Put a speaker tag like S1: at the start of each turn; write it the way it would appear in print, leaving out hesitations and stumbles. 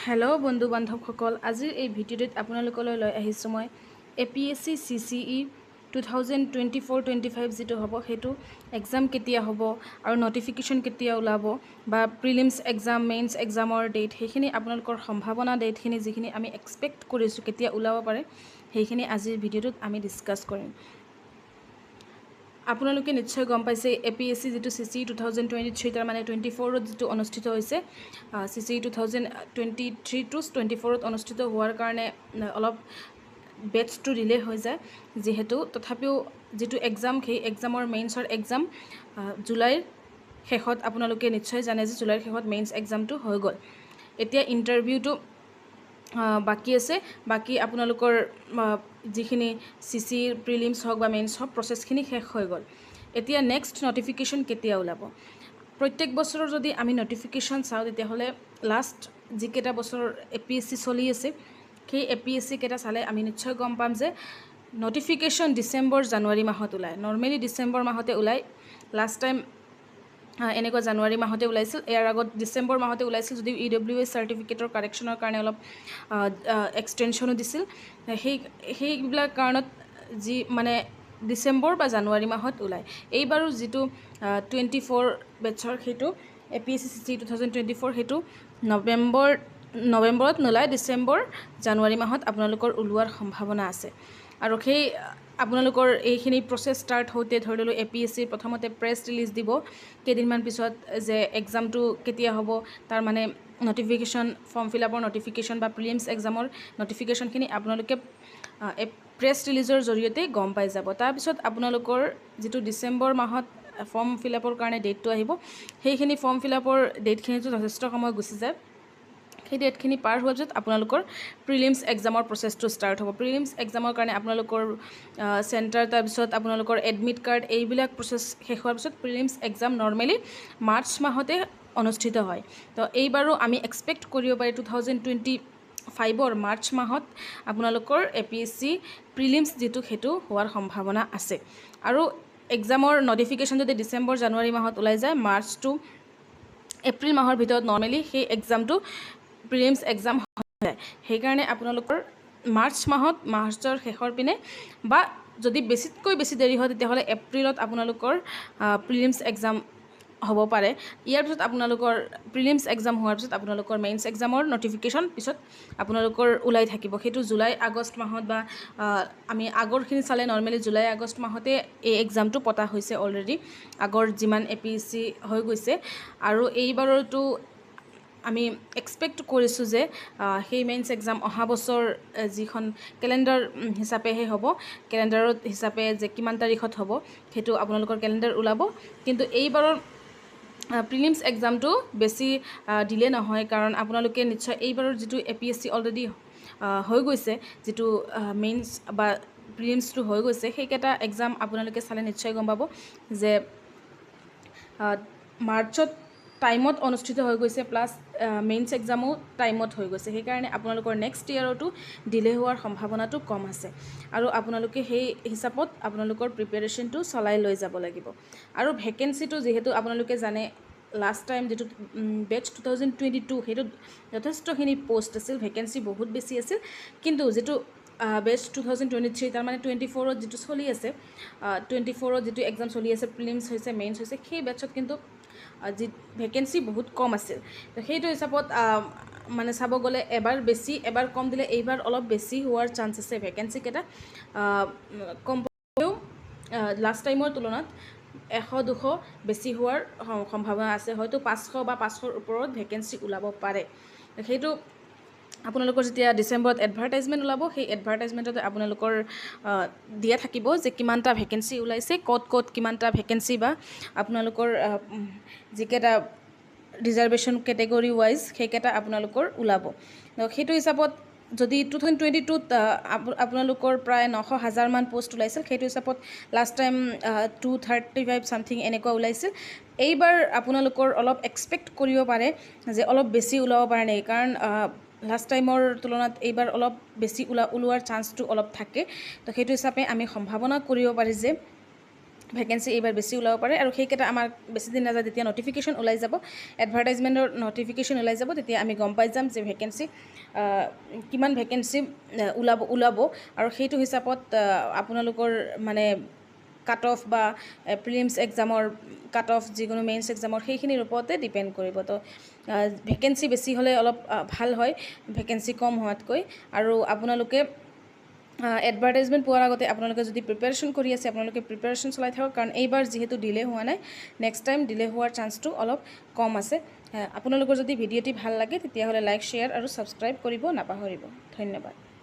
S1: Hello' বন্ধু বান্ধৱসকল, আজিৰ এই ভিডিঅ'টোত আপোনালোকলৈ লৈ আহিছোঁ মই APSC CCE 2024-25 যিটো হ'ব সেইটো এক্সাম কেতিয়া হ'ব আৰু নটিফিকেশ্যন কেতিয়া ওলাব বা প্ৰিলিমছ এক্সাম মেইনছ এক্সামৰ ডেট সেইখিনি আপোনালোকৰ সম্ভাৱনা ডেটখিনি যিখিনি আমি এক্সপেক্ট কৰিছোঁ কেতিয়া ওলাব পাৰে সেইখিনি আজিৰ ভিডিঅ'টোত আমি ডিছকাছ কৰিম। আপোনালোকে নিশ্চয় গম পাইছে APSC যিটো CCE 2023 তাৰ মানে 24ত যিটো অনুষ্ঠিত হৈছে CCE 2023-24ত অনুষ্ঠিত হোৱাৰ কাৰণে অলপ বেটছটো ডিলে হৈ যায়, যিহেতু তথাপিও যিটো এক্সাম সেই এক্সামৰ মেইনছৰ এক্সাম জুলাইৰ শেষত আপোনালোকে নিশ্চয় জানে যে জুলাইৰ শেষত মেইনছ এক্সামটো হৈ গ'ল। এতিয়া ইণ্টাৰভিউটো বাকী আছে। বাকী আপোনালোকৰ যিখিনি CCEৰ প্ৰিলিমছ হওক বা মেইনছ হওক প্ৰচেছখিনি শেষ হৈ গ'ল। এতিয়া নেক্সট নটিফিকেশ্যন কেতিয়া ওলাব? প্ৰত্যেক বছৰৰ যদি আমি নটিফিকেশ্যন চাওঁ তেতিয়াহ'লে লাষ্ট যিকেইটা বছৰ APSC চলি আছে সেই APSC কেইটা চালে আমি নিশ্চয় গম পাম যে নটিফিকেশ্যন ডিচেম্বৰ জানুৱাৰী মাহত ওলায়। নৰ্মেলি ডিচেম্বৰ মাহতে ওলায়। লাষ্ট টাইম এনেকুৱা জানুৱাৰী মাহতে ওলাইছিল, ইয়াৰ আগত ডিচেম্বৰ মাহতে ওলাইছিল যদিও EWS চাৰ্টিফিকেটৰ কাৰেকশ্যনৰ কাৰণে অলপ এক্সটেনশ্যনো দিছিল। সেইবিলাক কাৰণত যি মানে ডিচেম্বৰ বা জানুৱাৰী মাহত ওলায়। এইবাৰো যিটো 24 বেটছৰ সেইটো APSC CCE 2024 সেইটো নৱেম্বৰত নোলায়, ডিচেম্বৰ জানুৱাৰী মাহত আপোনালোকৰ ওলোৱাৰ সম্ভাৱনা আছে। আৰু সেই আপোনালোকৰ এইখিনি প্ৰচেছ ষ্টাৰ্ট হওঁতে ধৰি ললোঁ APSCৰ প্ৰথমতে প্ৰেছ ৰিলিজ দিব কেইদিনমান পিছত যে এক্সামটো কেতিয়া হ'ব, তাৰ মানে নটিফিকেশ্যন ফৰ্ম ফিল আপৰ নটিফিকেশ্যন বা প্ৰিলিমছ এক্সামৰ নটিফিকেশ্যনখিনি আপোনালোকে প্ৰেছ ৰিলিজৰ জৰিয়তে গম পাই যাব। তাৰপিছত আপোনালোকৰ যিটো ডিচেম্বৰ মাহত ফৰ্ম ফিল আপৰ কাৰণে ডেটটো আহিব, সেইখিনি ফৰ্ম ফিল আপৰ ডেটখিনিতো যথেষ্ট সময় গুচি যায়। সেই ডেটখিনি পাৰ হোৱাৰ পিছত আপোনালোকৰ প্ৰিলিমছ এক্সামৰ প্ৰচেছটো ষ্টাৰ্ট হ'ব। প্ৰিলিমছ এক্সামৰ কাৰণে আপোনালোকৰ চেণ্টাৰ, তাৰপিছত আপোনালোকৰ এডমিট কাৰ্ড, এইবিলাক প্ৰচেছ শেষ হোৱাৰ পিছত প্ৰিলিমছ এক্সাম নৰ্মেলি মাৰ্চ মাহতে অনুষ্ঠিত হয়। তো এইবাৰো আমি এক্সপেক্ট কৰিব পাৰি 2025ৰ মাৰ্চ মাহত আপোনালোকৰ APSC প্ৰিলিমছ যিটো সেইটো হোৱাৰ সম্ভাৱনা আছে। আৰু এক্সামৰ নটিফিকেশ্যন যদি ডিচেম্বৰ জানুৱাৰী মাহত ওলাই যায়, মাৰ্চ টু এপ্ৰিল মাহৰ ভিতৰত নৰ্মেলি সেই এক্সামটো প্ৰিলিমছ এক্সাম হৈ যায়। সেইকাৰণে আপোনালোকৰ মাৰ্চৰ শেষৰ পিনে বা যদি বেছিতকৈ বেছি দেৰি হয় তেতিয়াহ'লে এপ্ৰিলত আপোনালোকৰ প্ৰিলিমছ এক্সাম হ'ব পাৰে। ইয়াৰ পিছত আপোনালোকৰ প্ৰিলিমছ এক্সাম হোৱাৰ পিছত আপোনালোকৰ মেইনছ এক্সামৰ নটিফিকেশ্যন পিছত আপোনালোকৰ ওলাই থাকিব। সেইটো জুলাই আগষ্ট মাহত বা আমি আগৰখিনি চালে নৰ্মেলি জুলাই আগষ্ট মাহতে এই এক্সামটো পতা হৈছে অলৰেডি, আগৰ যিমান APSC হৈ গৈছে। আৰু এইবাৰতো আমি এক্সপেক্ট কৰিছোঁ যে সেই মেইনছ এক্সাম অহা বছৰ যিখন কেলেণ্ডাৰ হিচাপেহে হ'ব, কেলেণ্ডাৰত হিচাপে যে কিমান তাৰিখত হ'ব সেইটো আপোনালোকৰ কেলেণ্ডাৰ ওলাব। কিন্তু এইবাৰৰ প্ৰিলিমছ এক্সামটো বেছি ডিলে নহয়, কাৰণ আপোনালোকে নিশ্চয় এইবাৰৰ যিটো APSC অলৰেডি হৈ গৈছে, যিটো মেইনছ বা প্ৰিলিমছটো হৈ গৈছে, সেইকেইটা এক্সাম আপোনালোকে চালে নিশ্চয় গম পাব যে মাৰ্চত টাইমত অনুষ্ঠিত হৈ গৈছে, প্লাছ মেইনছ এক্সামো টাইমত হৈ গৈছে। সেইকাৰণে আপোনালোকৰ নেক্সট ইয়েৰতো ডিলে হোৱাৰ সম্ভাৱনাটো কম আছে। আৰু আপোনালোকে সেই হিচাপত আপোনালোকৰ প্ৰিপেৰেশ্যনটো চলাই লৈ যাব লাগিব। আৰু ভেকেঞ্চিটো যিহেতু আপোনালোকে জানে লাষ্ট টাইম যিটো বেটছ 2022 সেইটোত যথেষ্টখিনি পষ্ট আছিল, ভেকেঞ্চি বহুত বেছি আছিল। কিন্তু যিটো বেটছ 2023 তাৰমানে 24ত যিটো চলি আছে, 24ত যিটো এক্সাম চলি আছে, প্ৰিলিমছ হৈছে মেইনছ হৈছে, সেই বেটছত কিন্তু যি ভেকেঞ্চি বহুত কম আছিল। তো সেইটো হিচাপত মানে চাব গ'লে এবাৰ বেছি এবাৰ কম দিলে এইবাৰ অলপ বেছি হোৱাৰ চান্স আছে। ভেকেঞ্চিকেইটা কম লাষ্ট টাইমৰ তুলনাত 100-200 বেছি হোৱাৰ সম্ভাৱনা আছে। হয়তো 500 বা 500ৰ ওপৰত ভেকেঞ্চি ওলাব পাৰে। সেইটো আপোনালোকৰ যেতিয়া ডিচেম্বৰত এডভাৰটাইজমেণ্ট ওলাব, সেই এডভাৰটাইজমেণ্টতে আপোনালোকৰ দিয়া থাকিব যে কিমানটা ভেকেঞ্চি ওলাইছে, ক'ত কিমানটা ভেকেঞ্চি বা আপোনালোকৰ যিকেইটা ৰিজাৰ্ভেশ্যন কেটেগৰী ৱাইজ সেইকেইটা আপোনালোকৰ ওলাব। সেইটো হিচাপত যদি 2022ত আপোনালোকৰ প্ৰায় 900,000মান পষ্ট ওলাইছিল, সেইটো হিচাপত লাষ্ট টাইম 235 চামথিং এনেকুৱা ওলাইছিল। এইবাৰ আপোনালোকৰ অলপ এক্সপেক্ট কৰিব পাৰে যে অলপ বেছি ওলাব পাৰে নেকি, কাৰণ লাষ্ট টাইমৰ তুলনাত এইবাৰ অলপ বেছি ওলোৱাৰ চান্সটো অলপ থাকে। তো সেইটো হিচাপে আমি সম্ভাৱনা কৰিব পাৰি যে ভেকেঞ্চি এইবাৰ বেছি ওলাব পাৰে আৰু সেইকেইটা আমাৰ বেছি দিন নাযায় যেতিয়া নটিফিকেশ্যন ওলাই যাব এডভাৰটাইজমেণ্টৰ নটিফিকেশ্যন ওলাই যাব তেতিয়া আমি গম পাই যাম যে ভেকেঞ্চি কিমান ভেকেঞ্চি ওলাব আৰু সেইটো হিচাপত আপোনালোকৰ মানে কাট অফ বা প্ৰিলিমছ এক্সামৰ কাট অফ যিকোনো মেইনছ এক্সামৰ সেইখিনিৰ ওপৰতে ডিপেণ্ড কৰিব তো ভেকেঞ্চি বেছি হ'লে অলপ ভাল হয় ভেকেঞ্চি কম হোৱাতকৈ আৰু আপোনালোকে এডভাৰটাইজমেণ্ট পোৱাৰ আগতে আপোনালোকে যদি প্ৰিপেৰেশ্যন কৰি আছে আপোনালোকে প্ৰিপেৰেশ্যন চলাই থাকক কাৰণ এইবাৰ যিহেতু ডিলে হোৱা নাই নেক্সট টাইম ডিলে হোৱাৰ চান্সটো অলপ কম আছে আপোনালোকৰ যদি ভিডিঅ'টি ভাল লাগে তেতিয়াহ'লে লাইক শ্বেয়াৰ আৰু ছাবস্ক্ৰাইব কৰিব নাপাহৰিব ধন্যবাদ